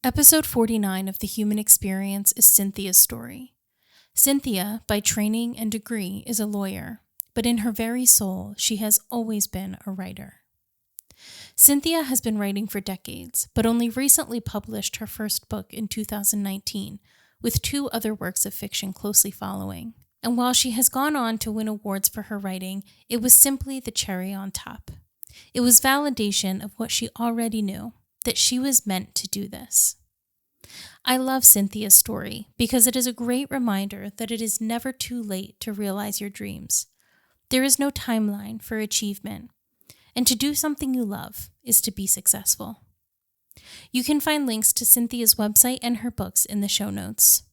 Episode 49 of The Human Experience is Cynthia's story. Cynthia, by training and degree, is a lawyer, but in her very soul, she has always been a writer. Cynthia has been writing for decades, but only recently published her first book in 2019, with 2 other works of fiction closely following. And while she has gone on to win awards for her writing, it was simply the cherry on top. It was validation of what she already knew, that she was meant to do this. I love Cynthia's story because it is a great reminder that it is never too late to realize your dreams. There is no timeline for achievement, and to do something you love is to be successful. You can find links to Cynthia's website and her books in the show notes.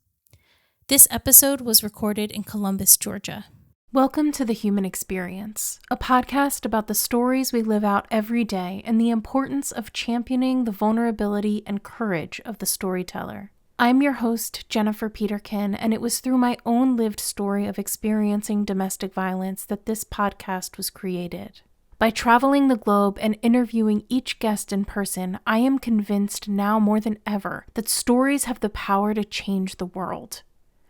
This episode was recorded in Columbus, Georgia. Welcome to The Human Experience, a podcast about the stories we live out every day and the importance of championing the vulnerability and courage of the storyteller. I'm your host, Jennifer Peterkin, and it was through my own lived story of experiencing domestic violence that this podcast was created. By traveling the globe and interviewing each guest in person, I am convinced now more than ever that stories have the power to change the world.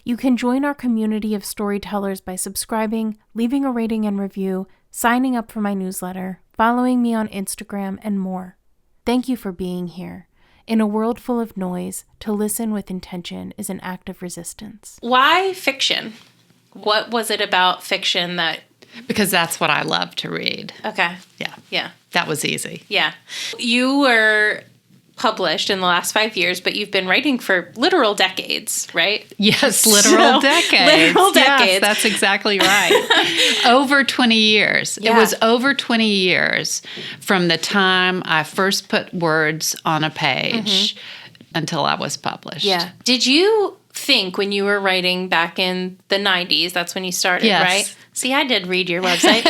You can join our community of storytellers by subscribing, leaving a rating and review, signing up for my newsletter, following me on Instagram, and more. Thank you for being here. In a world full of noise, to listen with intention is an act of resistance. Why fiction? What was it about fiction that... Because that's what I love to read. Okay. Yeah. That was easy. Yeah. You were published in the last 5 years, but you've been writing for literal decades, right? Yes, literal decades. Literal decades. Yes, that's exactly right. Over 20 years. Yeah. It was over 20 years from the time I first put words on a page until I was published. Yeah. Did you think when you were writing back in the 90s, that's when you started, Yes. right? See, I did read your website.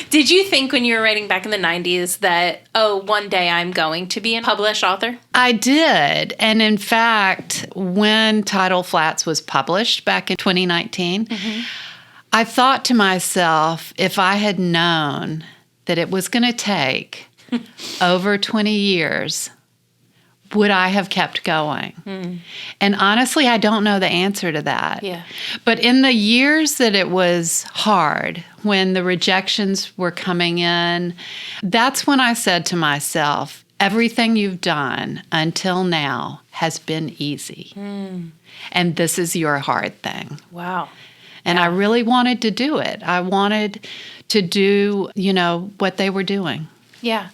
Did you think when you were writing back in the 90s that, one day I'm going to be a published author? I did. And in fact, when Tidal Flats was published back in 2019, I thought to myself, if I had known that it was going to take over 20 years, would I have kept going? And honestly, I don't know the answer to that. Yeah. But in the years that it was hard, when the rejections were coming in, that's when I said to myself, everything you've done until now has been easy. And this is your hard thing. Wow. And I really wanted to do it. I wanted to do, what they were doing. Yeah.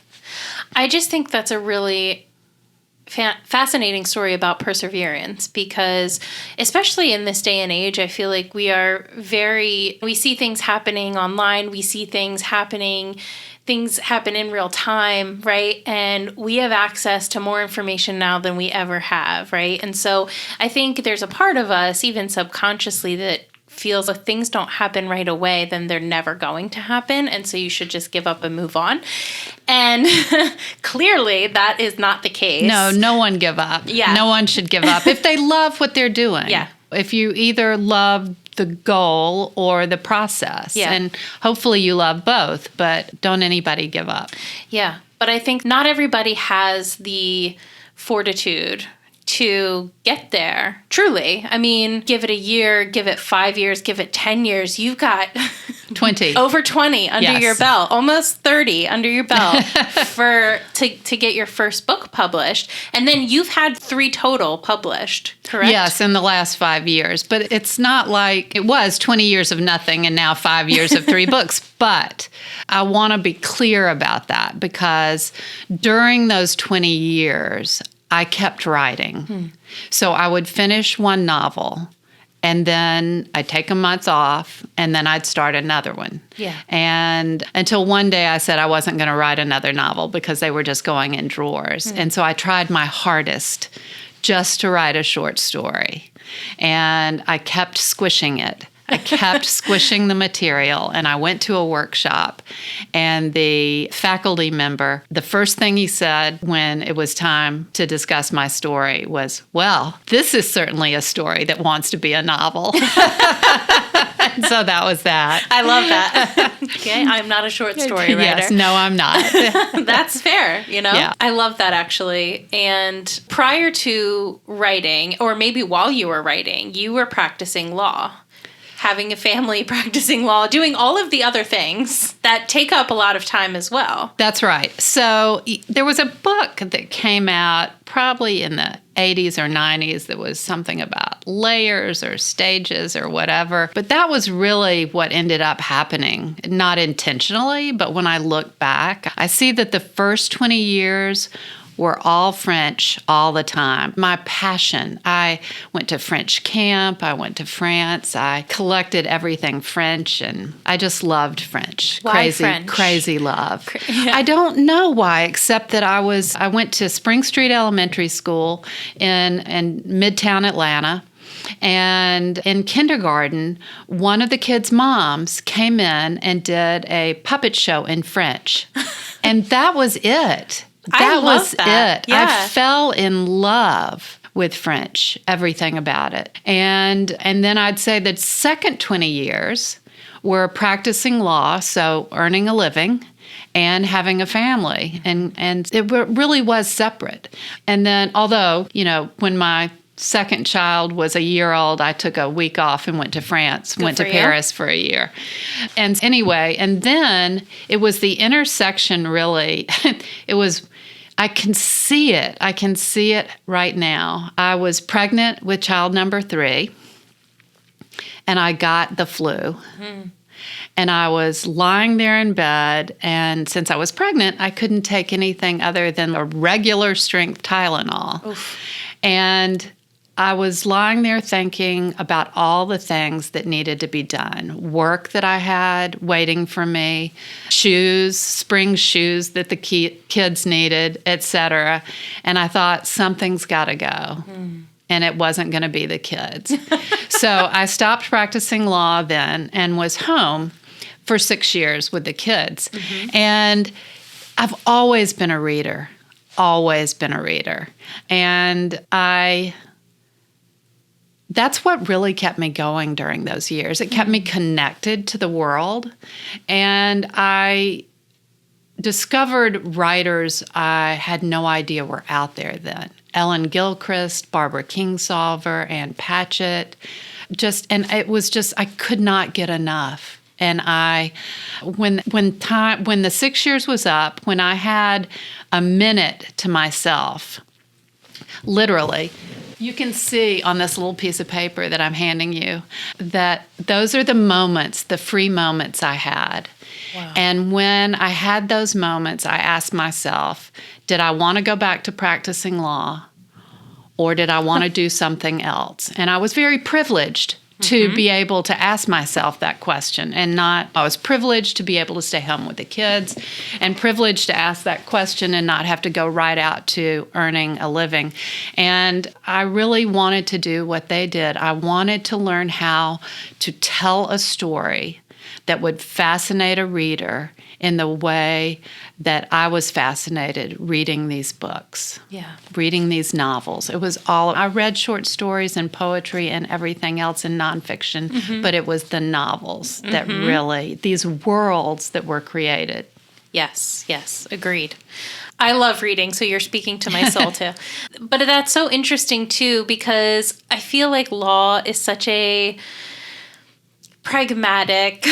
I just think that's a really fascinating story about perseverance, because especially in this day and age, I feel like we see things happening online, we see things happen in real time, right? And we have access to more information now than we ever have, right? And so I think there's a part of us, even subconsciously, that feels if things don't happen right away, then they're never going to happen. And so you should just give up and move on. And clearly that is not the case. No one give up. Yeah. No one should give up if they love what they're doing. Yeah. If you either love the goal or the process. Yeah. And hopefully you love both, but don't anybody give up. Yeah. But I think not everybody has the fortitude to get there, truly. I mean, give it a year, give it 5 years, give it 10 years. You've got 20. Over 20 under Yes. your belt, almost 30 under your belt to get your first book published. And then you've had 3 total published, correct? Yes, in the last 5 years. But it's not like it was 20 years of nothing and now 5 years of 3 books. But I want to be clear about that, because during those 20 years, I kept writing. So I would finish one novel, and then I'd take a month off, and then I'd start another one. Yeah. And until one day I said I wasn't going to write another novel because they were just going in drawers. And so I tried my hardest just to write a short story. And I kept squishing it. I kept squishing the material, and I went to a workshop, and the faculty member, the first thing he said when it was time to discuss my story was, well, this is certainly a story that wants to be a novel. So that was that. I love that. Okay, I'm not a short story writer. Yes, no, I'm not. That's fair, Yeah. I love that, actually. And prior to writing, or maybe while you were writing, you were practicing law, having a family, practicing law, doing all of the other things that take up a lot of time as well. That's right. So there was a book that came out probably in the 80s or 90s that was something about layers or stages or whatever. But that was really what ended up happening, not intentionally, but when I look back, I see that the first 20 years were all French all the time. My passion. I went to French camp. I went to France. I collected everything French, and I just loved French. Why French? Crazy love. Yeah. I don't know why, except that I went to Spring Street Elementary School in Midtown Atlanta. And in kindergarten, one of the kids' moms came in and did a puppet show in French. And that was it. I love was that. it. Yeah. I fell in love with French, everything about it. And then I'd say the second 20 years were practicing law, so earning a living and having a family. And it really was separate. And then, although, when my second child was a year old, I took a week off and went to France, went to Paris for a year. And anyway, and then it was the intersection, really. I can see it. I can see it right now. I was pregnant with child number 3, and I got the flu. Mm-hmm. And I was lying there in bed, and since I was pregnant, I couldn't take anything other than a regular strength Tylenol. Oof. And I was lying there thinking about all the things that needed to be done. Work that I had waiting for me, shoes, spring shoes that the kids needed, etc. And I thought, something's got to go. Mm. And it wasn't going to be the kids. So I stopped practicing law then and was home for 6 years with the kids. Mm-hmm. And I've always been a reader, And that's what really kept me going during those years. It kept me connected to the world. And I discovered writers I had no idea were out there then. Ellen Gilchrist, Barbara Kingsolver, Ann Patchett. It was just, I could not get enough. And when the 6 years was up, when I had a minute to myself, literally, you can see on this little piece of paper that I'm handing you that those are the moments, the free moments I had. Wow. And when I had those moments, I asked myself, did I want to go back to practicing law, or did I want to do something else? And I was very privileged to be able to ask myself that question, I was privileged to be able to stay home with the kids, and privileged to ask that question and not have to go right out to earning a living. And I really wanted to do what they did. I wanted to learn how to tell a story that would fascinate a reader in the way that I was fascinated reading these books, reading these novels. I read short stories and poetry and everything else in nonfiction, but it was the novels that really, these worlds that were created. Yes, agreed. I love reading, so you're speaking to my soul too. But that's so interesting too, because I feel like law is such a pragmatic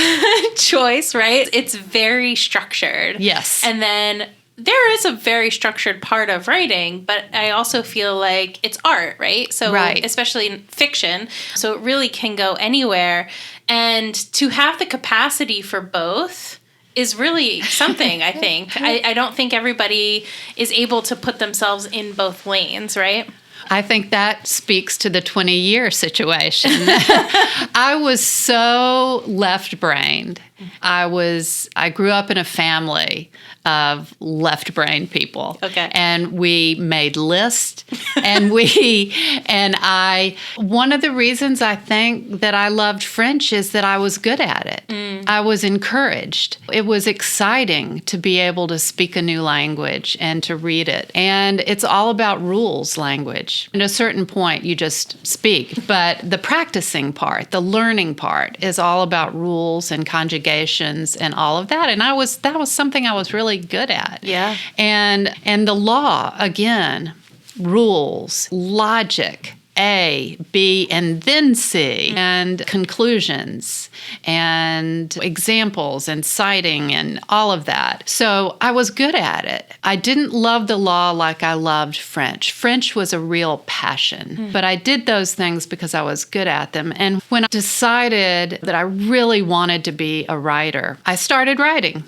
choice, right? It's very structured. Yes. And then there is a very structured part of writing, but I also feel like it's art, right? So especially in fiction, so it really can go anywhere. And to have the capacity for both is really something, I think. I don't think everybody is able to put themselves in both lanes, right? I think that speaks to the 20-year situation. I was so left-brained. I grew up in a family of left-brained people. Okay. And we made lists One of the reasons I think that I loved French is that I was good at it. I was encouraged. It was exciting to be able to speak a new language and to read it. And it's all about rules language. At a certain point, you just speak. But the practicing part, the learning part, is all about rules and conjugations and all of that. And that was something I was really good at. Yeah. And the law, again, rules, logic, A, B, and then C, and conclusions, and examples, and citing, and all of that. So I was good at it. I didn't love the law like I loved French. French was a real passion, but I did those things because I was good at them. And when I decided that I really wanted to be a writer, I started writing.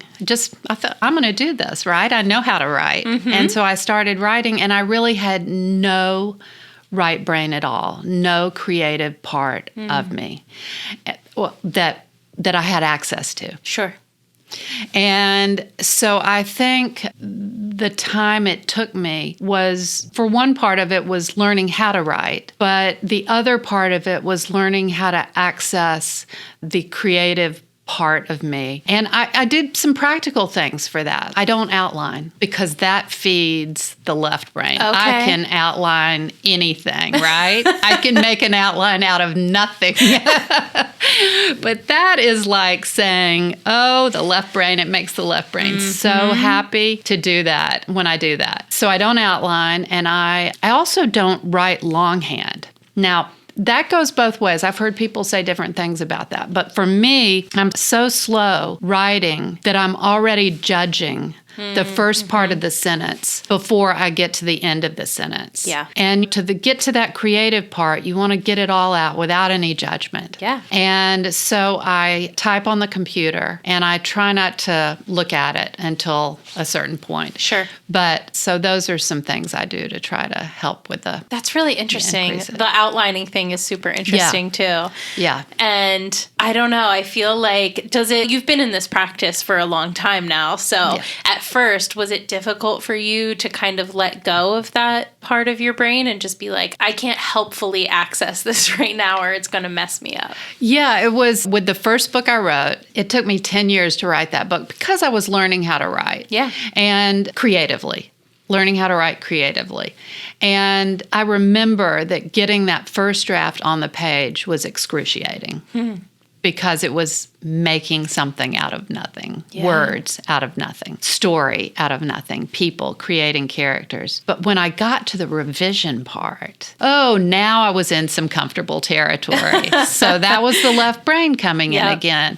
I thought, I'm going to do this, right? I know how to write. And so I started writing, and I really had no right brain at all, no creative part of me that I had access to. Sure. And so I think the time it took me was, for one part of it was learning how to write, but the other part of it was learning how to access the creative part of me. And I did some practical things for that. I don't outline because that feeds the left brain. Okay. I can outline anything, right? I can make an outline out of nothing. But that is like saying, oh, the left brain, it makes the left brain so happy to do that when I do that. So I don't outline, and I also don't write longhand. Now, that goes both ways. I've heard people say different things about that. But for me, I'm so slow writing that I'm already judging the first part of the sentence before I get to the end of the sentence. Yeah. And get to that creative part, you want to get it all out without any judgment. Yeah. And so I type on the computer, and I try not to look at it until a certain point. Sure. But so those are some things I do to try to help with the... That's really interesting. increase it. The outlining thing is super interesting too. Yeah. And I don't know, I feel like, you've been in this practice for a long time now. So at first, was it difficult for you to kind of let go of that part of your brain and just be like, I can't helpfully access this right now or it's going to mess me up? Yeah, it was with the first book I wrote. It took me 10 years to write that book because I was learning how to write. Yeah. And creatively. Learning how to write creatively. And I remember that getting that first draft on the page was excruciating because it was making something out of nothing, words out of nothing, story out of nothing, people creating characters. But when I got to the revision part, now I was in some comfortable territory. So that was the left brain coming in again.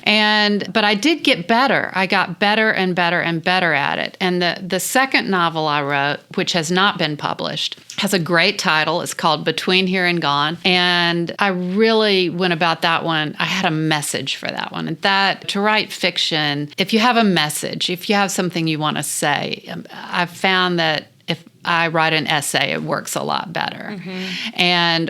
But I did get better. I got better and better and better at it. And the second novel I wrote, which has not been published, has a great title. It's called Between Here and Gone. And I really went about that one. I had a message for that one. And that, to write fiction, if you have a message, if you have something you want to say, I've found that if I write an essay, it works a lot better,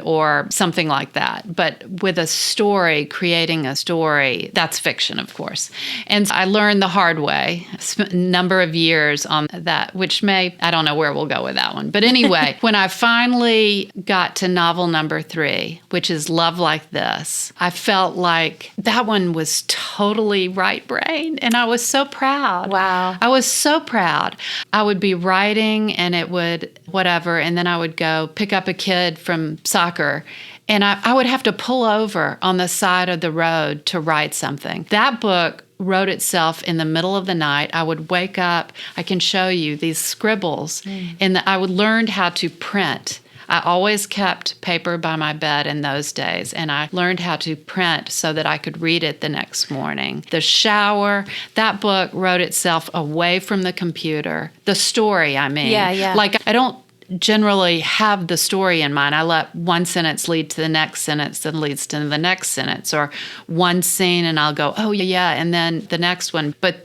or something like that. But with a story, creating a story, that's fiction, of course. And I learned the hard way, spent a number of years on that, which I don't know where we'll go with that one. But anyway, when I finally got to novel number 3, which is Love Like This, I felt like that one was totally right brain. And I was so proud. Wow. I was so proud. I would be writing and it would whatever, and then I would go pick up a kid from soccer, and I would have to pull over on the side of the road to write something. That book wrote itself in the middle of the night. I would wake up. I can show you these scribbles, and I would learn how to print. I always kept paper by my bed in those days, and I learned how to print so that I could read it the next morning. The shower, that book wrote itself away from the computer. The story, I mean. Yeah. Like, I don't generally have the story in mind. I let one sentence lead to the next sentence, then leads to the next sentence, or one scene, and I'll go, oh, yeah, and then the next one. But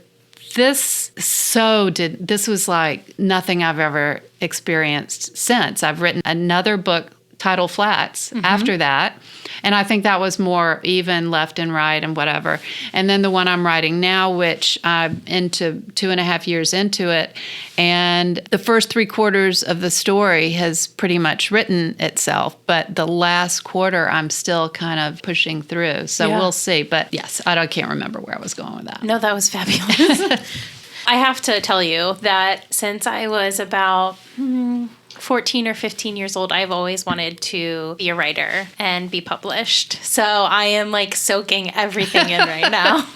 this was like nothing I've ever experienced since. I've written another book tidal flats after that. And I think that was more even left and right and whatever. And then the one I'm writing now, which I'm into 2.5 years into it, and the first 3/4 of the story has pretty much written itself, but the last quarter I'm still kind of pushing through. So we'll see. But yes, can't remember where I was going with that. No, that was fabulous. I have to tell you that since I was about 14 or 15 years old, I've always wanted to be a writer and be published. So I am like soaking everything in right now.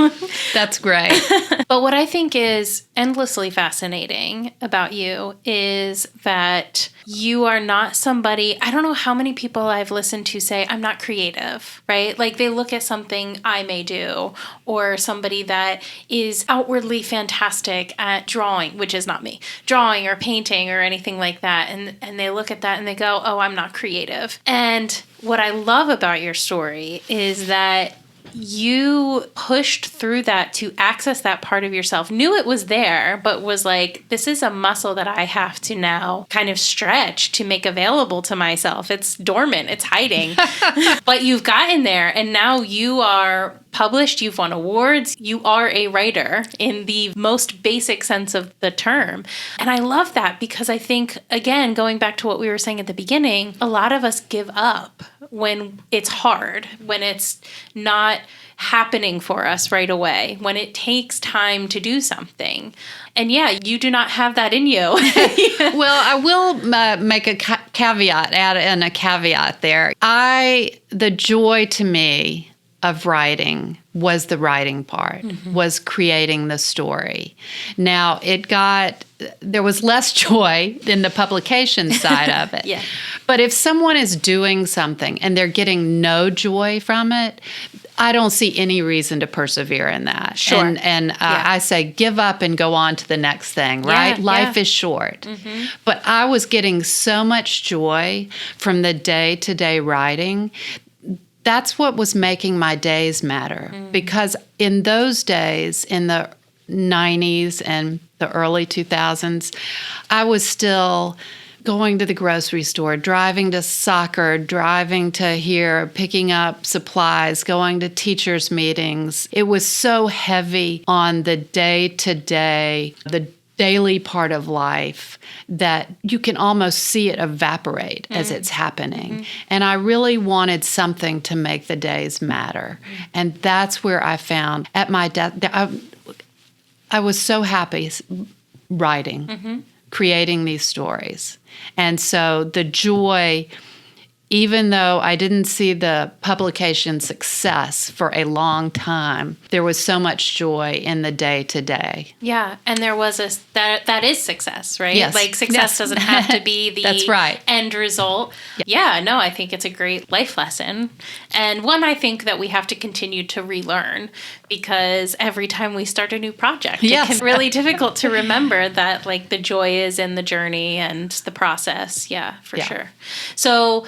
That's great. But what I think is endlessly fascinating about you is that you are not somebody, I don't know how many people I've listened to say, I'm not creative, right? Like they look at something I may do, or somebody that is outwardly fantastic at drawing, which is not me, drawing or painting or anything like that. And they look at that and they go, oh, I'm not creative. And what I love about your story is that you pushed through that to access that part of yourself, knew it was there, but was like, this is a muscle that I have to now kind of stretch to make available to myself. It's dormant, it's hiding, but you've gotten there and now you are published, you've won awards, you are a writer in the most basic sense of the term. And I love that because I think, again, going back to what we were saying at the beginning, a lot of us give up when it's hard, when it's not happening for us right away, when it takes time to do something. And yeah, you do not have that in you. Well, I will make a caveat, add in a caveat there. The joy to me of writing was the writing part, was creating the story. Now, there was less joy in the publication side of it. Yeah. But if someone is doing something and they're getting no joy from it, I don't see any reason to persevere in that. Sure. And I say give up and go on to the next thing, right? Life is short. But I was getting so much joy from the day-to-day writing. That's what was making my days matter. Because in those days, in the 90s and the early 2000s, I was still going to the grocery store, driving to soccer, driving to here, picking up supplies, going to teachers' meetings. It was so heavy on the day-to-day, the daily part of life that you can almost see it evaporate as it's happening. And I really wanted something to make the days matter. And that's where I found at my death, I was so happy writing, creating these stories. And so the joy, even though I didn't see the publication success for a long time, there was so much joy in the day-to-day. Yeah, and there was that is success, right? Yes. Like success doesn't have to be the That's right. end result. Yeah, no, I think it's a great life lesson. And one I think that we have to continue to relearn because every time we start a new project, it can be really difficult to remember that like the joy is in the journey and the process. Yeah, for sure. So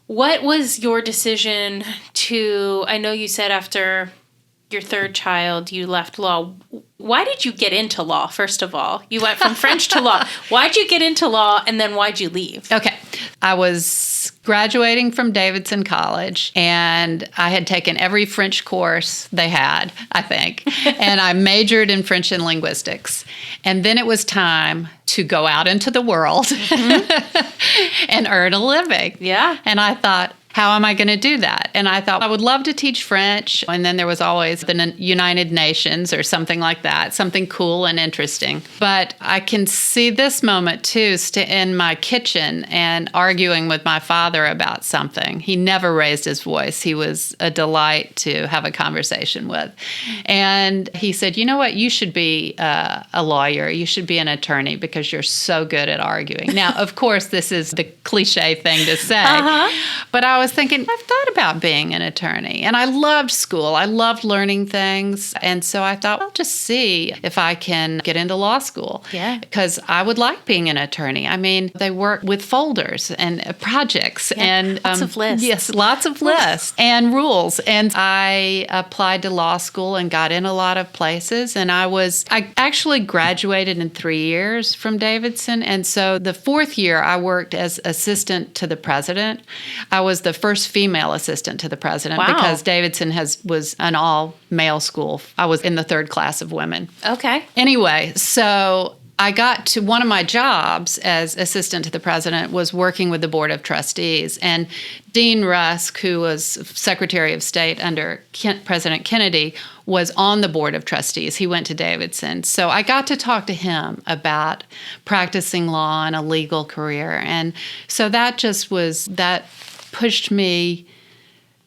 what was your decision to, I know you said after your third child, you left law. Why did you get into law, first of all? You went from French to law. Why'd you get into law, and then why'd you leave? Okay. I was graduating from Davidson College, and I had taken every French course they had, I think, and I majored in French and linguistics. And then it was time to go out into the world and earn a living. Yeah. And I thought, how am I going to do that? And I thought I would love to teach French. And then there was always the United Nations or something like that, something cool and interesting. But I can see this moment too, in my kitchen and arguing with my father about something. He never raised his voice. He was a delight to have a conversation with. And he said, you know what? You should be a lawyer. You should be an attorney because you're so good at arguing. Now, of course, this is the cliche thing to say. But I was thinking, I've thought about being an attorney. And I loved school. I loved learning things. And so I thought, I'll just see if I can get into law school. Yeah. Because I would like being an attorney. I mean, they work with folders and projects and lots of lists. Yes, lots of lists and rules. And I applied to law school and got in a lot of places. And I actually graduated in 3 years from Davidson. And so the fourth year, I worked as assistant to the president. I was the first female assistant to the president because Davidson was an all-male school. I was in the third class of women. Okay. Anyway, so I got to one of my jobs as assistant to the president was working with the Board of Trustees. And Dean Rusk, who was Secretary of State under President Kennedy, was on the Board of Trustees. He went to Davidson. So I got to talk to him about practicing law and a legal career. And so that pushed me.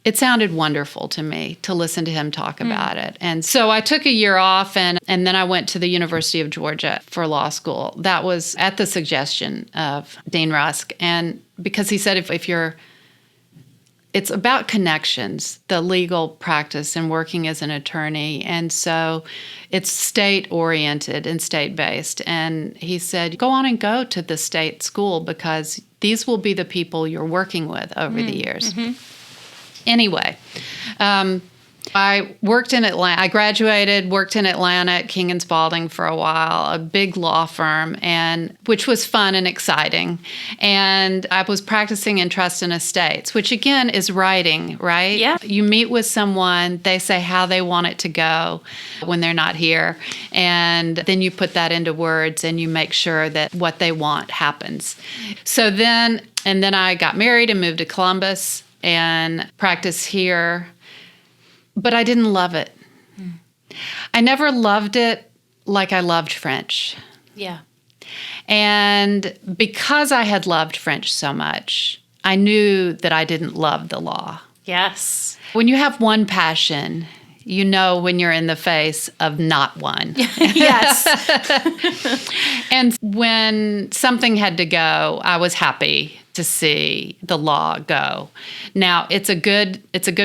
It sounded wonderful to me to listen to him talk about it. And so I took a year off and then I went to the University of Georgia for law school. That was at the suggestion of Dean Rusk. And because he said it's about connections, the legal practice and working as an attorney. And so it's state-oriented and state-based. And he said, go on and go to the state school because these will be the people you're working with over the years. Mm-hmm. Anyway, I worked in Atlanta. I graduated, worked in Atlanta at King and Spalding for a while, a big law firm, which was fun and exciting. And I was practicing in trust and estates, which again is writing, right? Yeah. You meet with someone, they say how they want it to go when they're not here, and then you put that into words and you make sure that what they want happens. So then I got married and moved to Columbus and practiced here. But I didn't love it. I never loved it like I loved French. Yeah. And because I had loved French so much, I knew that I didn't love the law. Yes. When you have one passion, you know when you're in the face of not one. Yes. And when something had to go, I was happy to see the law go. Now, it's a good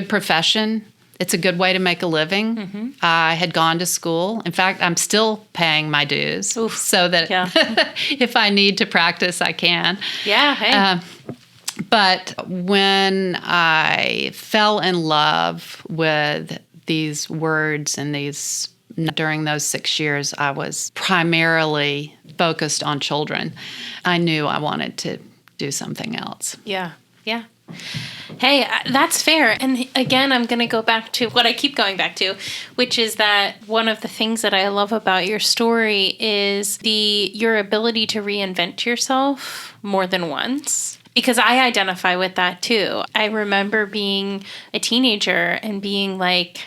profession. It's a good way to make a living. Mm-hmm. I had gone to school. In fact, I'm still paying my dues so that if I need to practice, I can. Yeah, hey. But when I fell in love with these words and during those 6 years, I was primarily focused on children. I knew I wanted to do something else. Yeah, yeah. Hey, that's fair. And again, I'm going to go back to what I keep going back to, which is that one of the things that I love about your story is your ability to reinvent yourself more than once. Because I identify with that too. I remember being a teenager and being like,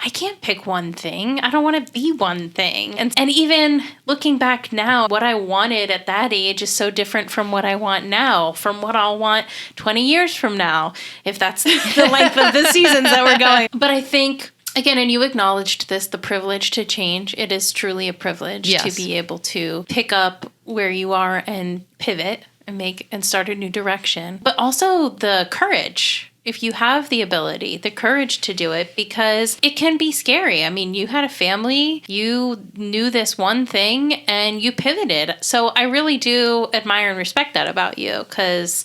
I can't pick one thing. I don't want to be one thing. And even looking back now, what I wanted at that age is so different from what I want now, from what I'll want 20 years from now, if that's the length of the seasons that we're going. But I think, again, and you acknowledged this, the privilege to change. It is truly a privilege to be able to pick up where you are and pivot and start a new direction. But also the courage. If you have the ability, the courage to do it, because it can be scary. I mean, you had a family, you knew this one thing, and you pivoted. So I really do admire and respect that about you, because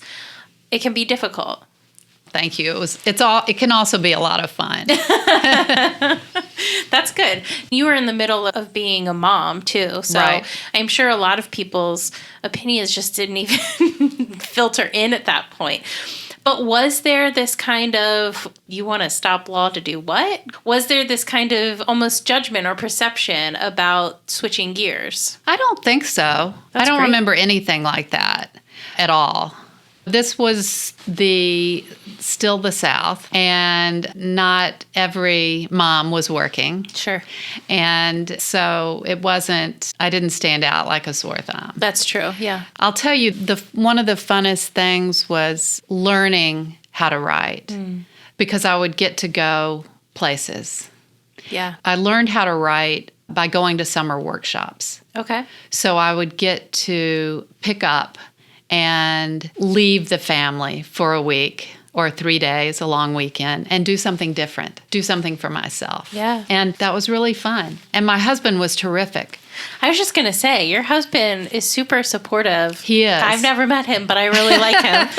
it can be difficult. Thank you. It can also be a lot of fun. That's good. You were in the middle of being a mom too. So right. I'm sure a lot of people's opinions just didn't even filter in at that point. But was there this kind of, you want to stop law to do what? Was there this kind of almost judgment or perception about switching gears? I don't think so. I don't remember anything like that at all. This was still the South, and not every mom was working. Sure. And so I didn't stand out like a sore thumb. That's true, yeah. I'll tell you, one of the funnest things was learning how to write, because I would get to go places. Yeah. I learned how to write by going to summer workshops. Okay. So I would get to pick up and leave the family for a week or 3 days, a long weekend, and do something different, do something for myself. Yeah. And that was really fun. And my husband was terrific. I was just going to say, your husband is super supportive. He is. I've never met him, but I really like him.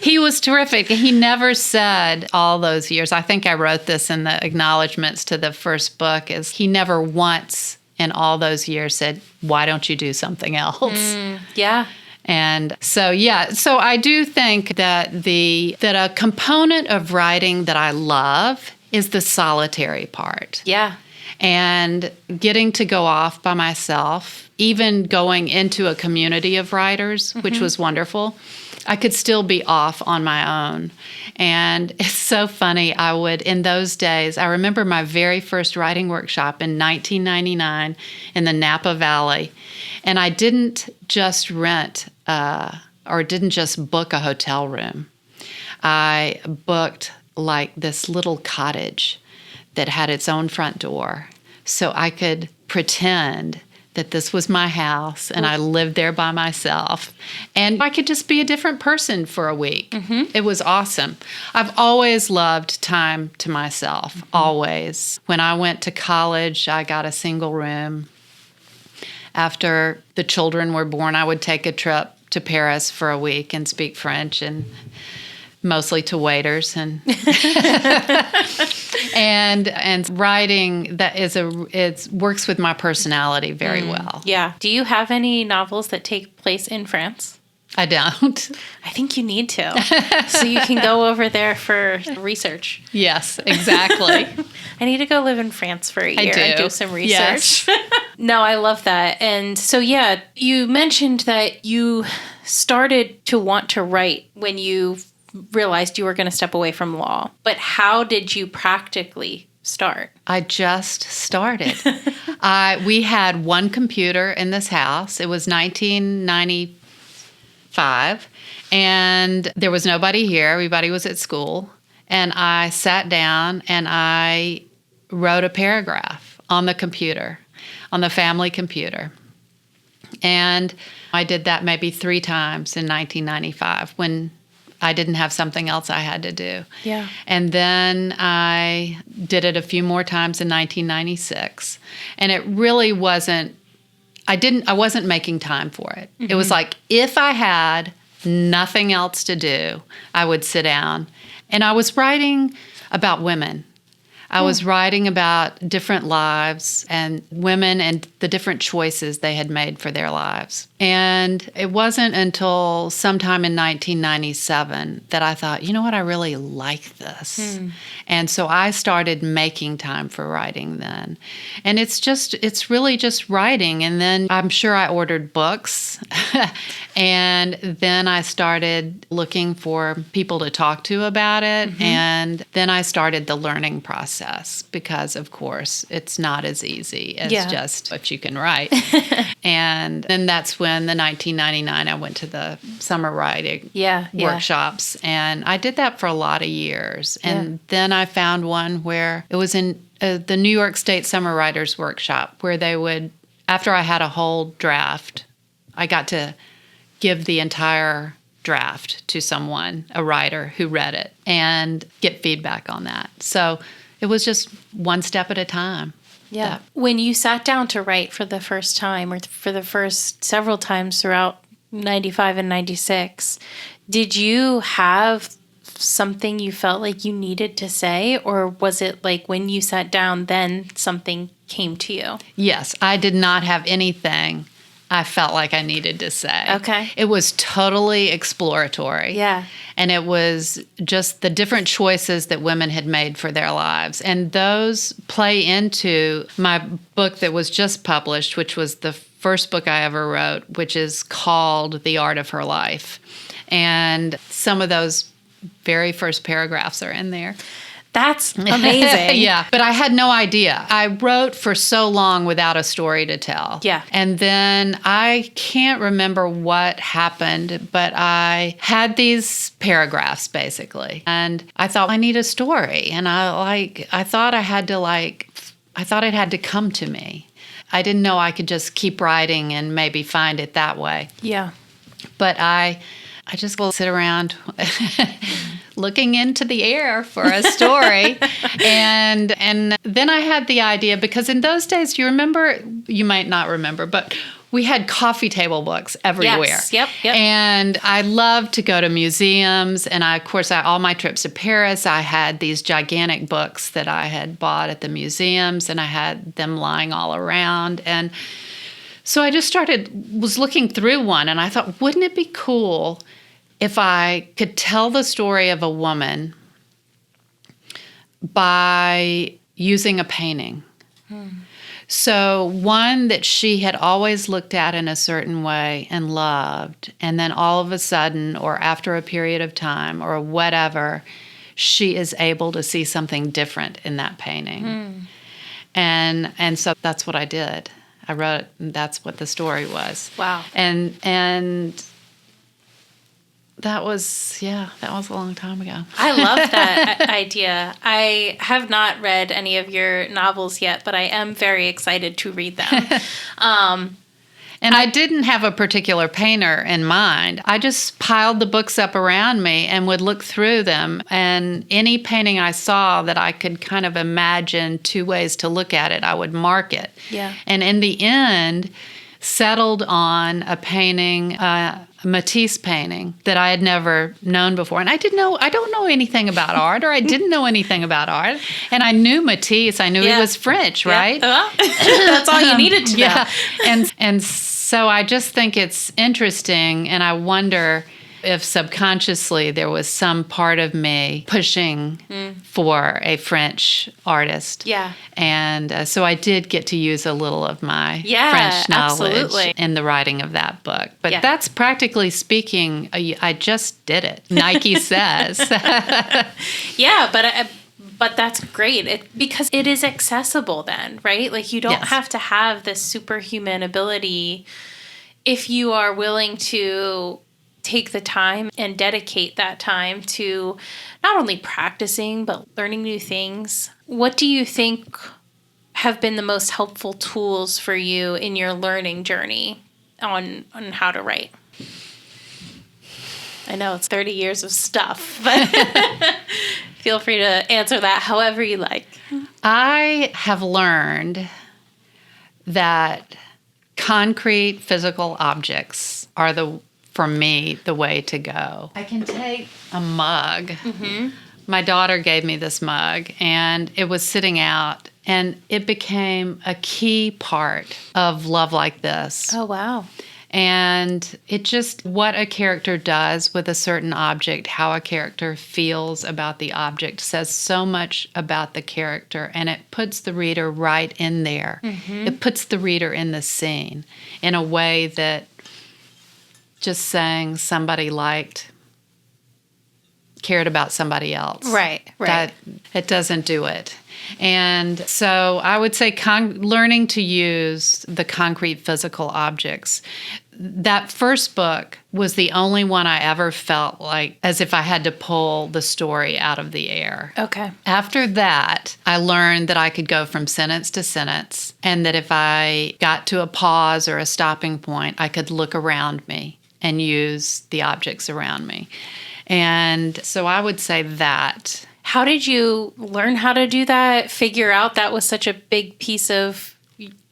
He was terrific. He never said all those years. I think I wrote this in the acknowledgments to the first book, is he never once in all those years said, why don't you do something else? Yeah. And so, so I do think that that a component of writing that I love is the solitary part. Yeah. And getting to go off by myself, even going into a community of writers, which was wonderful, I could still be off on my own. And it's so funny. In those days, I remember my very first writing workshop in 1999 in the Napa Valley. And I didn't just rent or didn't just book a hotel room. I booked like this little cottage that had its own front door, so I could pretend that this was my house and I lived there by myself, and I could just be a different person for a week. It was awesome. I've always loved time to myself, always. When I went to college, I got a single room. After the children were born, I would take a trip to Paris for a week and speak French, and mostly to waiters, and and writing it works with my personality very well. Yeah. Do you have any novels that take place in France? I don't. I think you need to, so you can go over there for research. Yes, exactly. I need to go live in France for a year and do some research. Yes. No, I love that. And so, yeah, you mentioned that you started to want to write when you realized you were going to step away from law. But how did you practically start? I just started. We had one computer in this house. It was 1995, and there was nobody here. Everybody was at school. And I sat down and I wrote a paragraph on the computer, on the family computer. And I did that maybe 3 times in 1995 when I didn't have something else I had to do. Yeah. And then I did it a few more times in 1996. And it really wasn't, I wasn't making time for it. It was like, if I had nothing else to do, I would sit down. And I was writing about women. I was writing about different lives and women and the different choices they had made for their lives. And it wasn't until sometime in 1997 that I thought, you know what, I really like this. And so I started making time for writing then. And it's really just writing. And then I'm sure I ordered books. And then I started looking for people to talk to about it. And then I started the learning process because, of course, it's not as easy as just what you can write. And then that's when the 1999 I went to the summer writing workshops. And I did that for a lot of years. And then I found one where it was in the New York State Summer Writers Workshop, where they would, after I had a whole draft, I got to give the entire draft to someone, a writer who read it, and get feedback on that. So it was just one step at a time. Yeah. When you sat down to write for the first time, or for the first several times throughout 95 and 96, did you have something you felt like you needed to say, or was it like when you sat down, then something came to you? Yes, I did not have anything I felt like I needed to say. Okay. It was totally exploratory. Yeah. And it was just the different choices that women had made for their lives. And those play into my book that was just published, which was the first book I ever wrote, which is called The Art of Her Life. And some of those very first paragraphs are in there. That's amazing. Yeah, but I had no idea. I wrote for so long without a story to tell. Yeah. And then I can't remember what happened, but I had these paragraphs basically. And I thought I need a story. And I thought it had to come to me. I didn't know I could just keep writing and maybe find it that way. Yeah. But I I just will sit around looking into the air for a story. and then I had the idea, because in those days, you remember, you might not remember, but we had coffee table books everywhere. Yes, yep. And I loved to go to museums. And of course, all my trips to Paris, I had these gigantic books that I had bought at the museums, and I had them lying all around. And so I just was looking through one, and I thought, wouldn't it be cool if I could tell the story of a woman by using a painting? So one that she had always looked at in a certain way and loved, and then all of a sudden, or after a period of time, or whatever, she is able to see something different in that painting. And so that's what I did. I wrote, and that's what the story was. Wow. And that was a long time ago. I love that idea. I have not read any of your novels yet, but I am very excited to read them. And I didn't have a particular painter in mind. I just piled the books up around me and would look through them. And any painting I saw that I could kind of imagine two ways to look at it, I would mark it. Yeah. And in the end, settled on a painting, a Matisse painting that I had never known before. And I don't know anything about art, or I didn't know anything about art. And I knew Matisse. I knew he was French, right? Well, that's all you needed to know. And so I just think it's interesting, and I wonder if subconsciously there was some part of me pushing for a French artist. Yeah. And so I did get to use a little of my French knowledge absolutely. in the writing of that book. But that's practically speaking, I just did it. Nike says. Yeah, but that's great because it is accessible then, right? Like you don't have to have this superhuman ability if you are willing to take the time and dedicate that time to not only practicing, but learning new things. What do you think have been the most helpful tools for you in your learning journey on how to write? I know it's 30 years of stuff, but feel free to answer that however you like. I have learned that concrete physical objects are for me, the way to go. I can take a mug. Mm-hmm. My daughter gave me this mug, and it was sitting out, and it became a key part of Love Like This. Oh, wow. And it just, what a character does with a certain object, how a character feels about the object, says so much about the character, and it puts the reader right in there. Mm-hmm. It puts the reader in the scene in a way that just saying somebody cared about somebody else. Right. That it doesn't do it. And so I would say learning to use the concrete physical objects. That first book was the only one I ever felt like as if I had to pull the story out of the air. Okay. After that, I learned that I could go from sentence to sentence, and that if I got to a pause or a stopping point, I could look around me and use the objects around me. And so I would say that. How did you learn how to do that? Figure out that was such a big piece of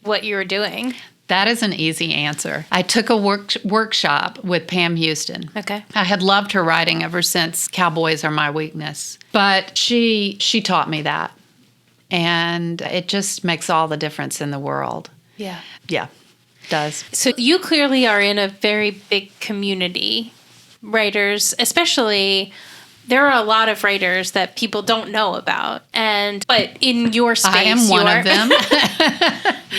what you were doing? That is an easy answer. I took a workshop with Pam Houston. Okay. I had loved her writing ever since Cowboys Are My Weakness. But she taught me that. And it just makes all the difference in the world. Yeah. Yeah, it does. So you clearly are in a very big community. Writers, especially, there are a lot of writers that people don't know about. But in your space, I am one of them.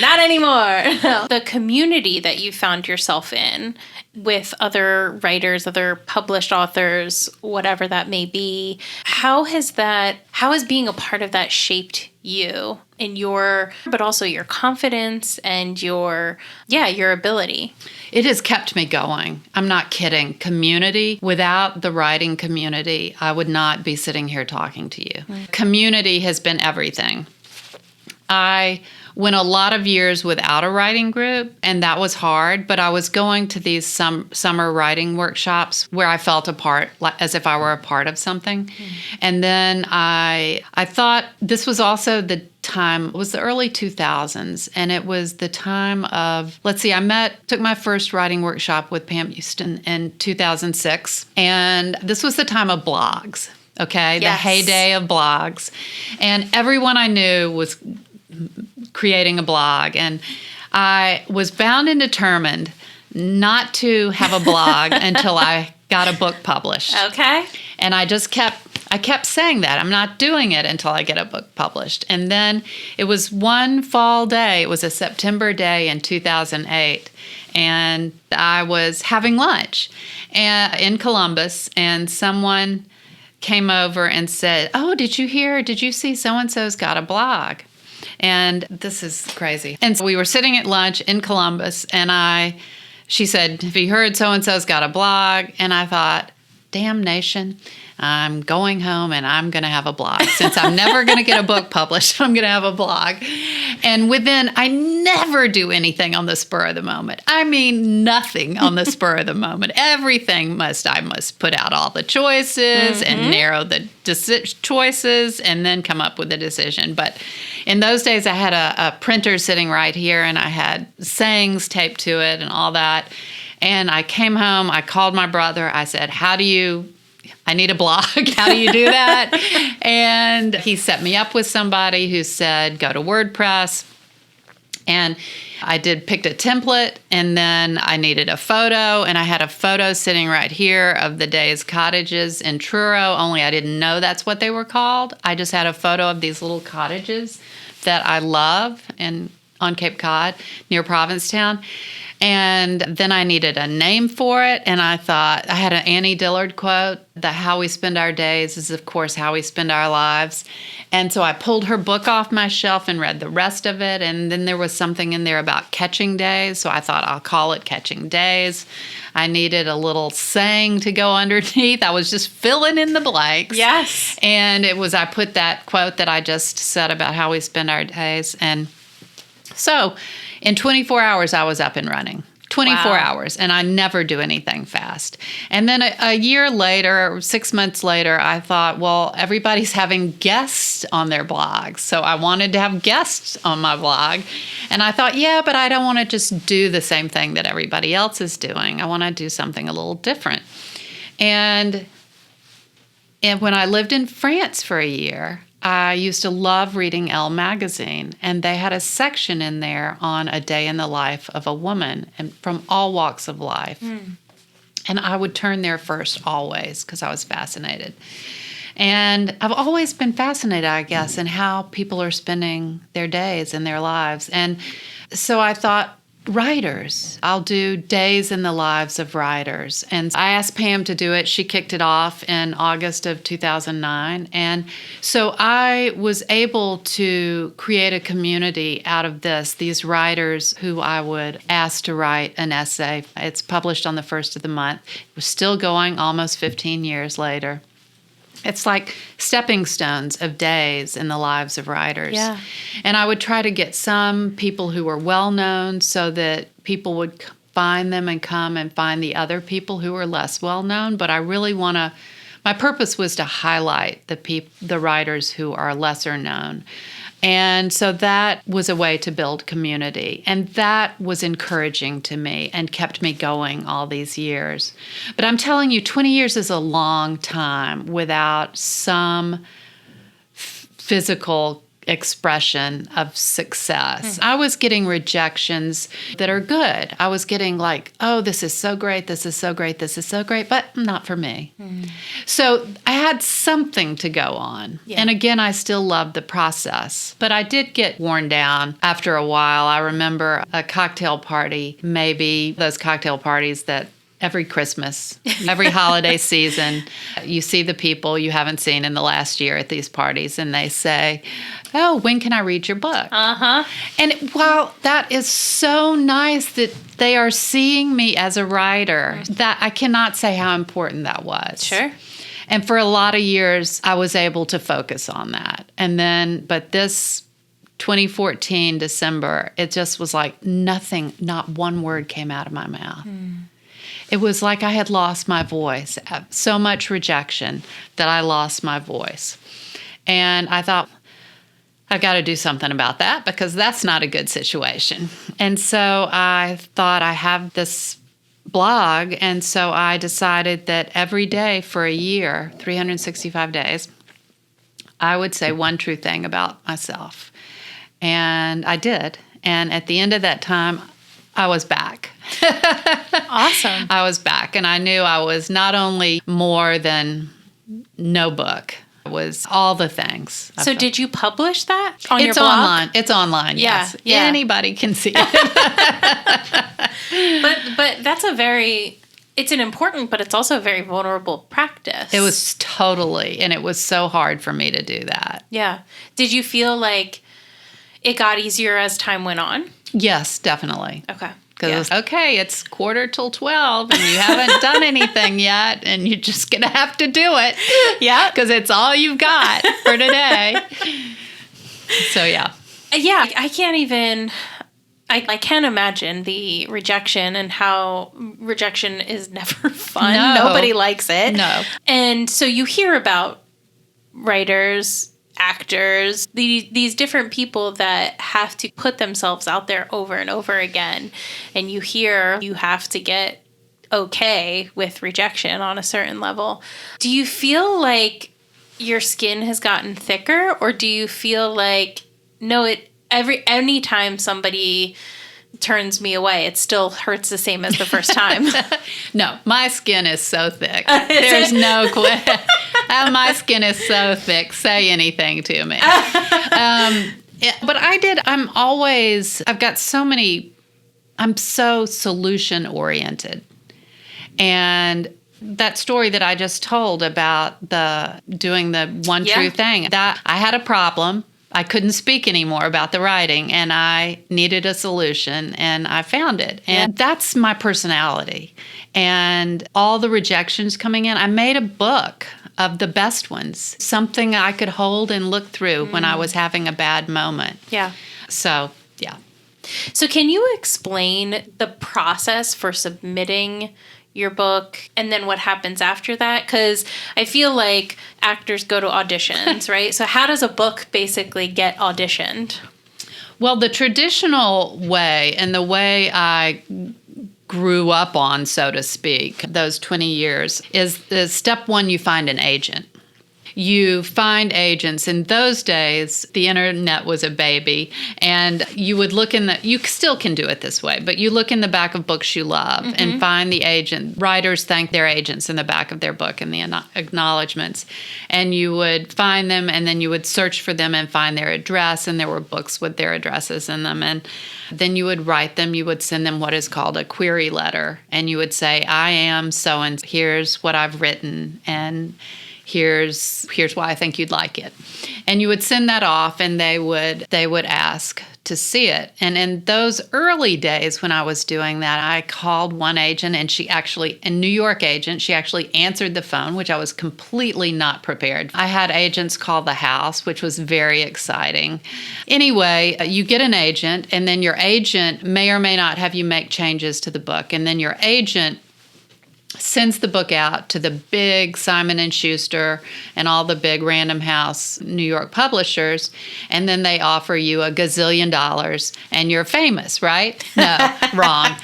Not anymore. No. The community that you found yourself in with other writers, other published authors, whatever that may be, how has being a part of that shaped you and but also your confidence and your ability? It has kept me going. I'm not kidding. Community, without the writing community, I would not be sitting here talking to you. Mm-hmm. Community has been everything. I went a lot of years without a writing group, and that was hard, but I was going to these summer writing workshops where I felt a part, as if I were a part of something. And then I thought this was also the time, it was the early 2000s, and it was the time of, took my first writing workshop with Pam Houston in 2006, and this was the time of blogs, okay? Yes. The heyday of blogs. And everyone I knew was creating a blog, and I was bound and determined not to have a blog until I got a book published. Okay. And I kept saying that I'm not doing it until I get a book published. And then it was one fall day, it was a September day in 2008, and I was having lunch in Columbus, and someone came over and said, "Oh, did you see so-and-so's got a blog?" And this is crazy. And so we were sitting at lunch in Columbus, and she said, "Have you heard so-and-so's got a blog?" And I thought, damnation, I'm going home and I'm going to have a blog. Since I'm never going to get a book published, I'm going to have a blog. And I never do anything on the spur of the moment. I mean, nothing on the spur of the moment. Everything I must put out all the choices and narrow the choices and then come up with a decision. But in those days, I had a printer sitting right here, and I had sayings taped to it and all that. And I came home, I called my brother, I said, I need a blog. How do you do that? And he set me up with somebody who said, go to WordPress. And I picked a template, and then I needed a photo, and I had a photo sitting right here of the Days cottages in Truro, only I didn't know that's what they were called. I just had a photo of these little cottages that I love on Cape Cod near Provincetown. And then I needed a name for it, and I thought, I had an Annie Dillard quote, that how we spend our days is, of course, how we spend our lives. And so I pulled her book off my shelf and read the rest of it, and then there was something in there about catching days, so I thought I'll call it Catching Days. I needed a little saying to go underneath. I was just filling in the blanks. Yes. And I put that quote that I just said about how we spend our days, and so in 24 hours, I was up and running. 24 Wow. hours, and I never do anything fast. And then a year later, 6 months later, I thought, well, everybody's having guests on their blogs, so I wanted to have guests on my blog. And I thought, yeah, but I don't want to just do the same thing that everybody else is doing. I want to do something a little different. And when I lived in France for a year, I used to love reading Elle magazine, and they had a section in there on a day in the life of a woman, and from all walks of life. And I would turn there first always because I was fascinated. And I've always been fascinated, I guess, in how people are spending their days and their lives. And so I thought, writers. I'll do days in the lives of writers. And I asked Pam to do it. She kicked it off in August of 2009. And so I was able to create a community out of these writers who I would ask to write an essay. It's published on the first of the month. It was still going almost 15 years later. It's like stepping stones of days in the lives of writers. Yeah. And I would try to get some people who were well-known so that people would find them and come and find the other people who were less well-known. But I really my purpose was to highlight the writers who are lesser known. And so that was a way to build community. And that was encouraging to me and kept me going all these years. But I'm telling you, 20 years is a long time without some physical expression of success. I was getting rejections that are good. I was getting like, oh, this is so great, this is so great, this is so great, but not for me. So I had something to go on. Yeah. And again, I still loved the process, but I did get worn down after a while. I remember a cocktail party, maybe those cocktail parties that every Christmas, every holiday season, you see the people you haven't seen in the last year at these parties, and they say, oh, when can I read your book? Uh-huh. And while that is so nice that they are seeing me as a writer, that I cannot say how important that was. Sure. And for a lot of years, I was able to focus on that. And then, but this 2014, December, it just was like nothing, not one word came out of my mouth. It was like I had lost my voice. So much rejection that I lost my voice. And I thought, I've got to do something about that because that's not a good situation. And so I thought, I have this blog, and so I decided that every day for a year, 365 days, I would say one true thing about myself. And I did. And at the end of that time, I was back. Awesome. I was back, and I knew I was not only more than no book. It was all the things. So did you publish that on your It's blog? online. It's online, yes. Yeah. Anybody can see it. But that's it's an important, but it's also a very vulnerable practice. It was totally, and it was so hard for me to do that. Yeah. Did you feel like it got easier as time went on? Yes, definitely. Okay. Because Yeah. it was, okay, it's 11:45 and you haven't done anything yet, and you're just going to have to do it. Yeah. Because it's all you've got for today. So, yeah. Yeah, I can't even... I can't imagine the rejection and how rejection is never fun. No. Nobody likes it. No. And so you hear about writers, actors, these different people that have to put themselves out there over and over again. And you hear you have to get okay with rejection on a certain level. Do you feel like your skin has gotten thicker, or do you feel like, no, any time somebody turns me away, it still hurts the same as the first time? No, my skin is so thick. There's no question. My skin is so thick. Say anything to me. But I've got so many, I'm so solution oriented. And that story that I just told about doing the one true thing, that I had a problem. I couldn't speak anymore about the writing, and I needed a solution, and I found it. And that's my personality. And all the rejections coming in, I made a book of the best ones, something I could hold and look through when I was having a bad moment. Yeah. So, yeah. So can you explain the process for submitting your book and then what happens after that? Because I feel like actors go to auditions, right? So how does a book basically get auditioned? Well, the traditional way, and the way I grew up on, so to speak, those 20 years, is step one, you find an agent. You find agents. In those days, the internet was a baby, and you would look you still can do it this way, but you look in the back of books you love and find the agent. Writers thank their agents in the back of their book in the acknowledgments. And you would find them, and then you would search for them and find their address, and there were books with their addresses in them. And then you would write them. You would send them what is called a query letter, and you would say, I am so-and-so, here's what I've written, and here's why I think you'd like it. And you would send that off, and they would ask to see it. And in those early days when I was doing that, I called one agent, and a New York agent, she actually answered the phone, which I was completely not prepared. I had agents call the house, which was very exciting. Anyway, you get an agent, and then your agent may or may not have you make changes to the book. And then your agent sends the book out to the big Simon & Schuster and all the big Random House New York publishers, and then they offer you $1 gazillion, and you're famous, right? No, wrong.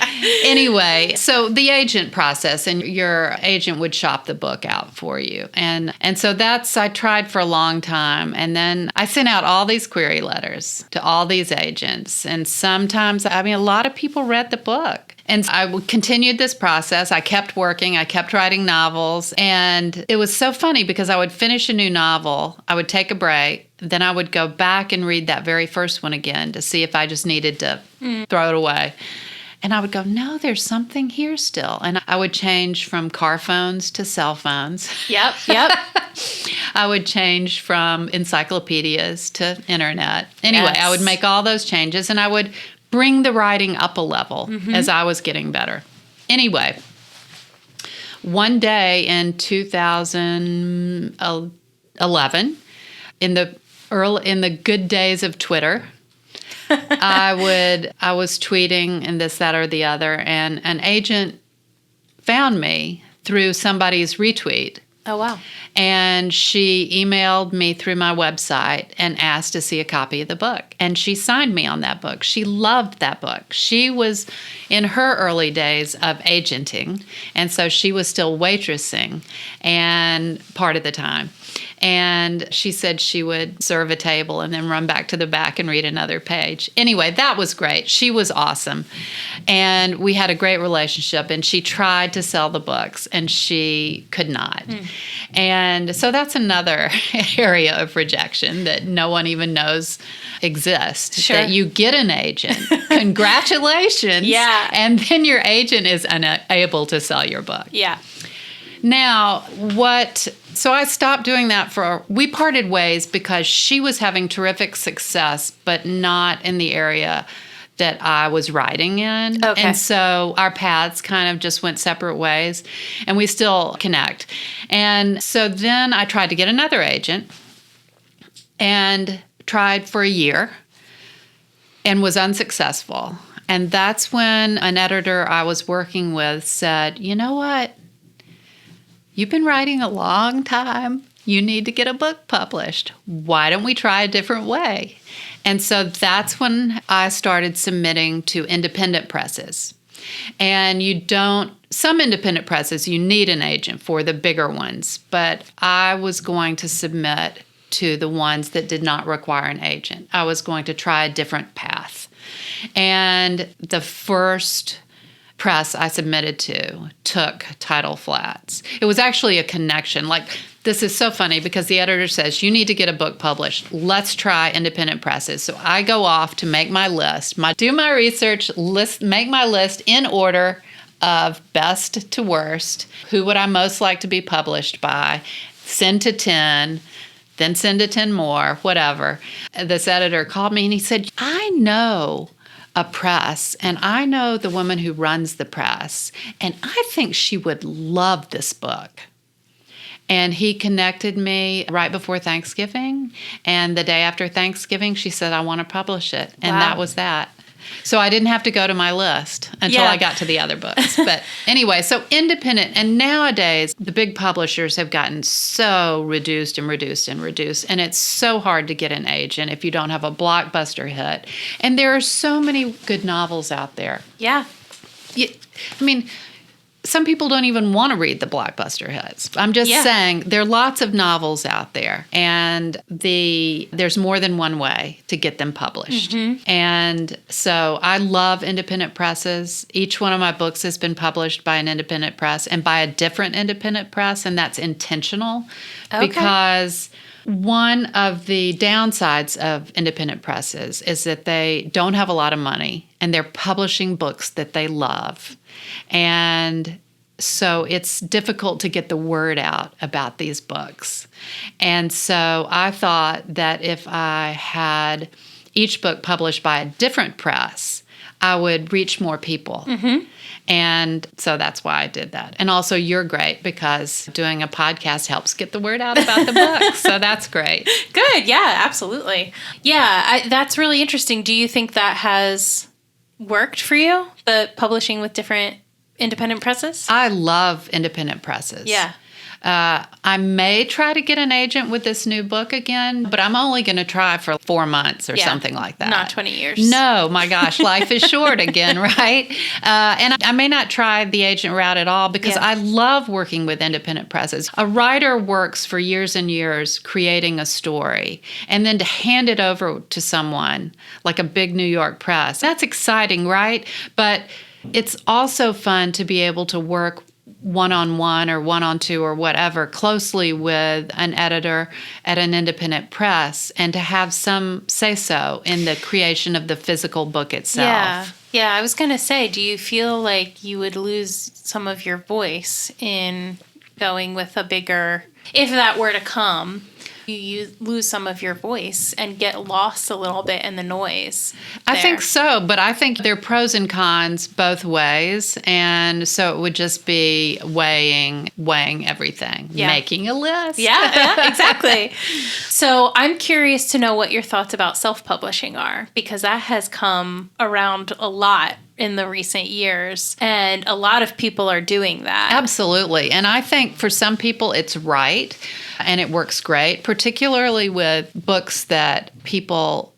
Anyway, so the agent process, and your agent would shop the book out for you. And so I tried for a long time, and then I sent out all these query letters to all these agents, and sometimes, a lot of people read the book. And I continued this process. I kept working. I kept writing novels. And it was so funny because I would finish a new novel. I would take a break. Then I would go back and read that very first one again to see if I just needed to throw it away. And I would go, no, there's something here still. And I would change from car phones to cell phones. Yep. I would change from encyclopedias to internet. Anyway, Yes. I would make all those changes, and I would bring the writing up a level as I was getting better. Anyway, one day in 2011, in the good days of Twitter, I was tweeting and this, that, or the other, and an agent found me through somebody's retweet. Oh, wow. And she emailed me through my website and asked to see a copy of the book. And she signed me on that book. She loved that book. She was in her early days of agenting, and so she was still waitressing and part of the time. And she said she would serve a table and then run back to the back and read another page. Anyway, that was great. She was awesome. And we had a great relationship, and she tried to sell the books and she could not. And so that's another area of rejection that no one even knows exists. Sure. That you get an agent. Congratulations. Yeah. And then your agent is unable to sell your book. Yeah. Now, so I stopped doing that we parted ways because she was having terrific success, but not in the area that I was writing in. Okay. And so our paths kind of just went separate ways, and we still connect. And so then I tried to get another agent and tried for a year and was unsuccessful. And that's when an editor I was working with said, "You know what? You've been writing a long time. You need to get a book published. Why don't we try a different way?" And so that's when I started submitting to independent presses. And some independent presses, you need an agent for the bigger ones, but I was going to submit to the ones that did not require an agent. I was going to try a different path. And the first press I submitted to took Title Flats. It was actually a connection. Like, this is so funny because the editor says, "You need to get a book published. Let's try independent presses." So I go off to make my list, do my research, make my list in order of best to worst. Who would I most like to be published by? Send to 10, then send to 10 more, whatever. This editor called me and he said, "I know a press, and I know the woman who runs the press, and I think she would love this book." And he connected me right before Thanksgiving, and the day after Thanksgiving, she said, "I want to publish it." And Wow. that was that. So I didn't have to go to my list until I got to the other books. But anyway, so independent. And nowadays, the big publishers have gotten so reduced. And it's so hard to get an agent if you don't have a blockbuster hit. And there are so many good novels out there. Yeah. Some people don't even want to read the blockbuster hits. I'm just saying there are lots of novels out there, and there's more than one way to get them published. Mm-hmm. And so I love independent presses. Each one of my books has been published by an independent press and by a different independent press, and that's intentional because one of the downsides of independent presses is that they don't have a lot of money, and they're publishing books that they love. And so it's difficult to get the word out about these books. And so I thought that if I had each book published by a different press, I would reach more people. Mm-hmm. And so that's why I did that. And also, you're great because doing a podcast helps get the word out about the book. So that's great. Good. Yeah, absolutely. Yeah, that's really interesting. Do you think that has worked for you, the publishing with different independent presses? I love independent presses. Yeah. I may try to get an agent with this new book again, but I'm only going to try for 4 months or something like that. Not 20 years. No, my gosh, life is short again, right? And I may not try the agent route at all because I love working with independent presses. A writer works for years and years creating a story, and then to hand it over to someone like a big New York press, that's exciting, right? But it's also fun to be able to work one-on-one or one-on-two or whatever closely with an editor at an independent press and to have some say-so in the creation of the physical book itself. Yeah, I was going to say, do you feel like you would lose some of your voice in going with a bigger, if that were to come, you lose some of your voice and get lost a little bit in the noise. I think so, but I think there are pros and cons both ways. And so it would just be weighing everything, making a list. Yeah, exactly. So I'm curious to know what your thoughts about self-publishing are, because that has come around a lot in the recent years, and a lot of people are doing that. Absolutely. And I think for some people it's right and it works great, particularly with books that people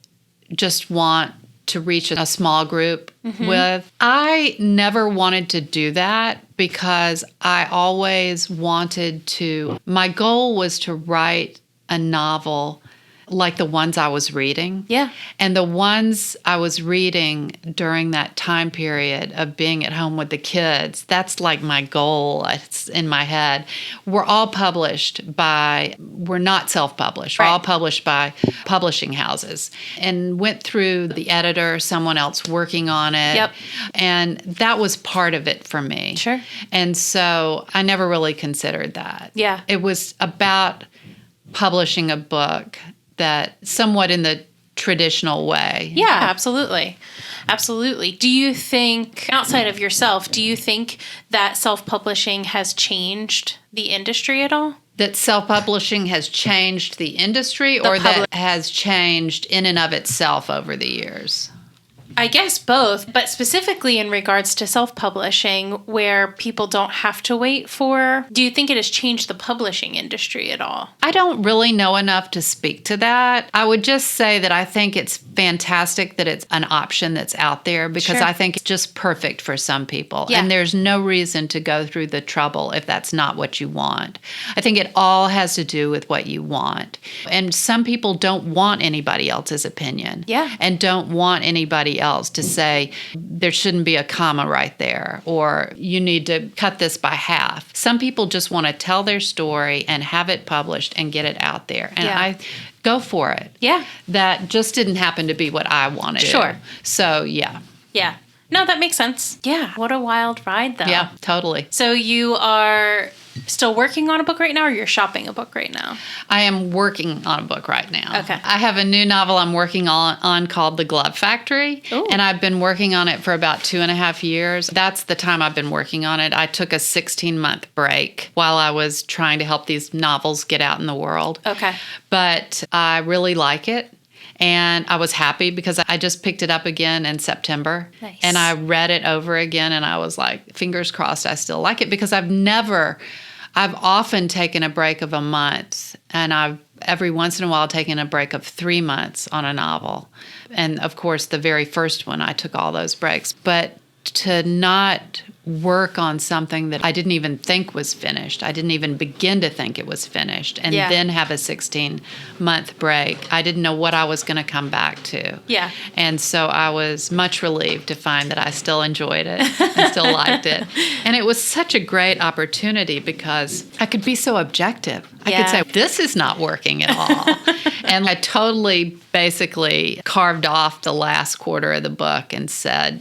just want to reach a small group with. I never wanted to do that because I always wanted to, my goal was to write a novel like the ones I was reading. Yeah. And the ones I was reading during that time period of being at home with the kids, that's like my goal. It's in my head. We're all published by, we're not self-published. We're all published by publishing houses, and went through the editor, someone else working on it. Yep. And that was part of it for me. Sure. And so I never really considered that. Yeah. It was about publishing a book that somewhat in the traditional way. Yeah, absolutely. Absolutely. Do you think, outside of yourself, do you think that self-publishing has changed the industry at all? That self-publishing has changed the industry, or that has changed in and of itself over the years? I guess both, but specifically in regards to self-publishing, where people don't have to wait for, do you think it has changed the publishing industry at all? I don't really know enough to speak to that. I would just say that I think it's fantastic that it's an option that's out there, because I think it's just perfect for some people. Yeah. And there's no reason to go through the trouble if that's not what you want. I think it all has to do with what you want. And some people don't want anybody else's opinion. Yeah. And don't want anybody else to say there shouldn't be a comma right there, or you need to cut this by half. Some people just want to tell their story and have it published and get it out there. And I go for it. Yeah. That just didn't happen to be what I wanted. Sure. So, yeah. Yeah. No, that makes sense. Yeah. What a wild ride, though. Yeah, totally. So you are still working on a book right now, or you're shopping a book right now? I am working on a book right now. Okay. I have a new novel I'm working on called The Glove Factory. Ooh. And I've been working on it for about 2.5 years. That's the time I've been working on it. I took a 16-month break while I was trying to help these novels get out in the world. Okay. But I really like it. And I was happy because I just picked it up again in September. Nice. And I read it over again, and I was like, fingers crossed I still like it, because I've often taken a break of a month, and I've every once in a while taken a break of 3 months on a novel. And of course, the very first one, I took all those breaks. But to not work on something that I didn't even think was finished, I didn't even begin to think it was finished, and then have a 16-month break, I didn't know what I was going to come back to. Yeah. And so I was much relieved to find that I still enjoyed it and still liked it. And it was such a great opportunity because I could be so objective. I could say, this is not working at all. And I totally basically carved off the last quarter of the book and said,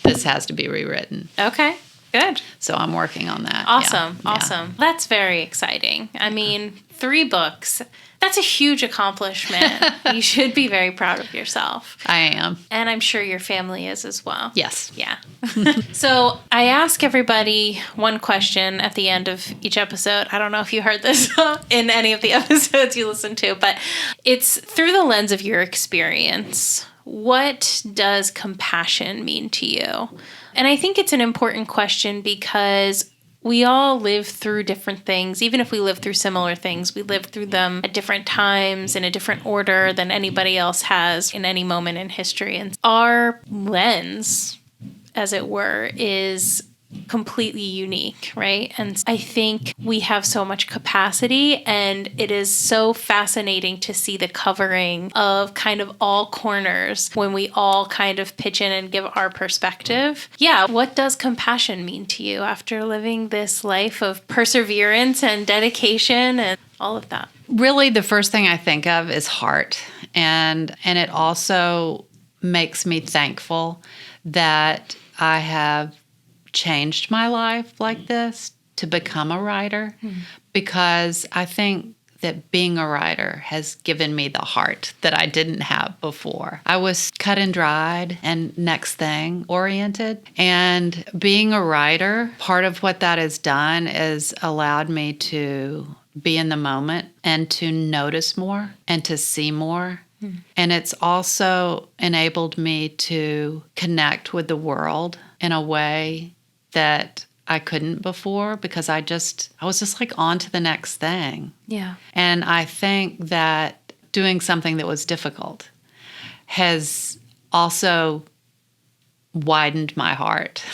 this has to be rewritten. Okay, good. So I'm working on that. Awesome, Yeah. awesome. That's very exciting. I mean, 3 books, that's a huge accomplishment. You should be very proud of yourself. I am. And I'm sure your family is as well. Yes. Yeah. So I ask everybody one question at the end of each episode. I don't know if you heard this in any of the episodes you listen to, but it's through the lens of your experience. What does compassion mean to you? And I think it's an important question because we all live through different things. Even if we live through similar things, we live through them at different times in a different order than anybody else has in any moment in history. And our lens, as it were, is completely unique, right? And I think we have so much capacity, and it is so fascinating to see the covering of kind of all corners when we all kind of pitch in and give our perspective. Yeah, what does compassion mean to you after living this life of perseverance and dedication and all of that? Really, the first thing I think of is heart. And it also makes me thankful that I have changed my life like this to become a writer, because I think that being a writer has given me the heart that I didn't have before. I was cut and dried and next thing oriented. And being a writer, part of what that has done is allowed me to be in the moment and to notice more and to see more. And it's also enabled me to connect with the world in a way that I couldn't before, because I was just like on to the next thing. Yeah. And I think that doing something that was difficult has also widened my heart.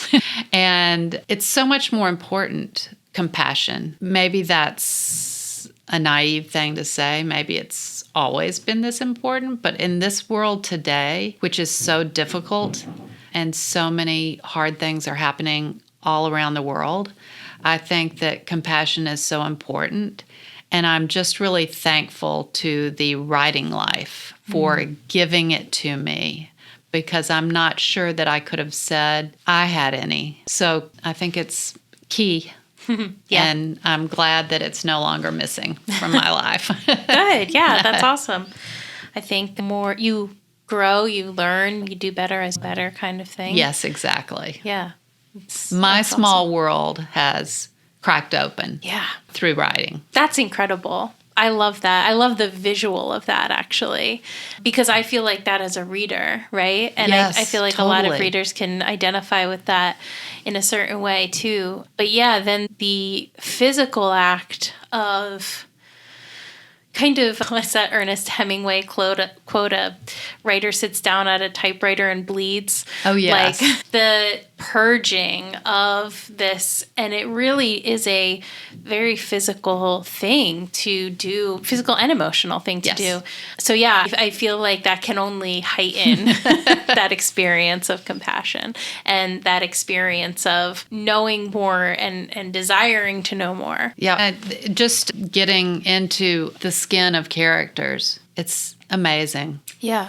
And it's so much more important, compassion. Maybe that's a naive thing to say. Maybe it's always been this important. But in this world today, which is so difficult and so many hard things are happening all around the world, I think that compassion is so important. And I'm just really thankful to the writing life for giving it to me, because I'm not sure that I could have said I had any. So I think it's key. Yeah. And I'm glad that it's no longer missing from my life. Good. Yeah, that's awesome. I think the more you grow, you learn, you do better as better kind of thing. Yes, exactly. Yeah. My That's small awesome. world has cracked open Yeah. through writing. That's incredible. I love that. I love the visual of that, actually, because I feel like that as a reader, right? And Yes, I feel like a lot of totally. readers can identify with that in a certain way, too. But yeah, then the physical act of kind of, what's that Ernest Hemingway quote, a writer sits down at a typewriter and bleeds. Oh, yes. Like the purging of this, and it really is a very physical thing to do, physical and emotional thing to Yes. do. So yeah, I feel like that can only heighten that experience of compassion and that experience of knowing more and desiring to know more. Yeah, and just getting into the skin of characters. It's amazing. Yeah.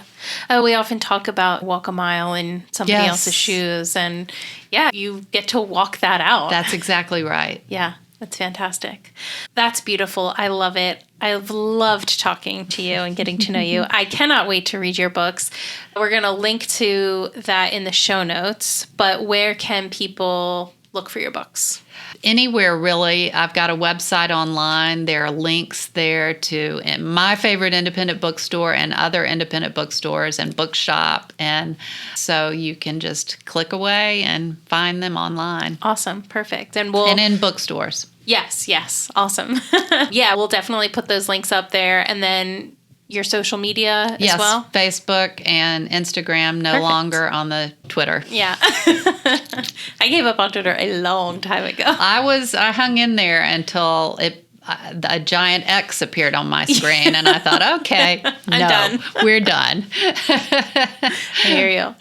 We often talk about walk a mile in somebody Yes. else's shoes. And yeah, you get to walk that out. That's exactly right. Yeah, that's fantastic. That's beautiful. I love it. I've loved talking to you and getting to know you. I cannot wait to read your books. We're going to link to that in the show notes. But where can people look for your books? Anywhere, really. I've got a website online. There are links there to my favorite independent bookstore and other independent bookstores and bookshop. And so you can just click away and find them online. Awesome. Perfect. And in bookstores. Yes. Awesome. Yeah, we'll definitely put those links up there. And then your social media as well? Facebook and Instagram, no Perfect. longer on the Twitter. Yeah. I gave up on Twitter a long time ago. I hung in there until a giant X appeared on my screen, and I thought, okay, done. We're done. I hear you.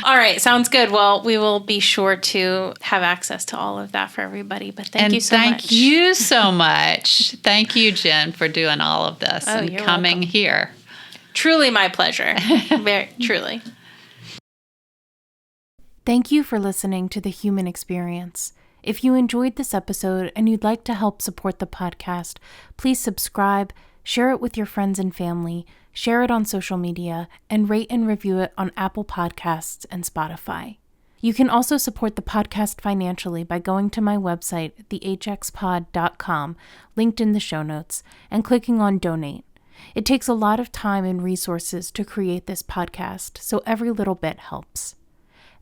All right, sounds good. Well, we will be sure to have access to all of that for everybody. But thank you so much. Thank you so much. Thank you, Jen, for doing all of this and you're coming welcome. here. Truly my pleasure. Very truly. Thank you for listening to The Human Experience. If you enjoyed this episode and you'd like to help support the podcast, please subscribe, share it with your friends and family, share it on social media, and rate and review it on Apple Podcasts and Spotify. You can also support the podcast financially by going to my website, thehxpod.com, linked in the show notes, and clicking on Donate. It takes a lot of time and resources to create this podcast, so every little bit helps.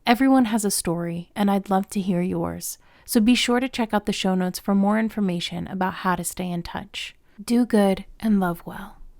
Everyone has a story, and I'd love to hear yours. So be sure to check out the show notes for more information about how to stay in touch. Do good and love well.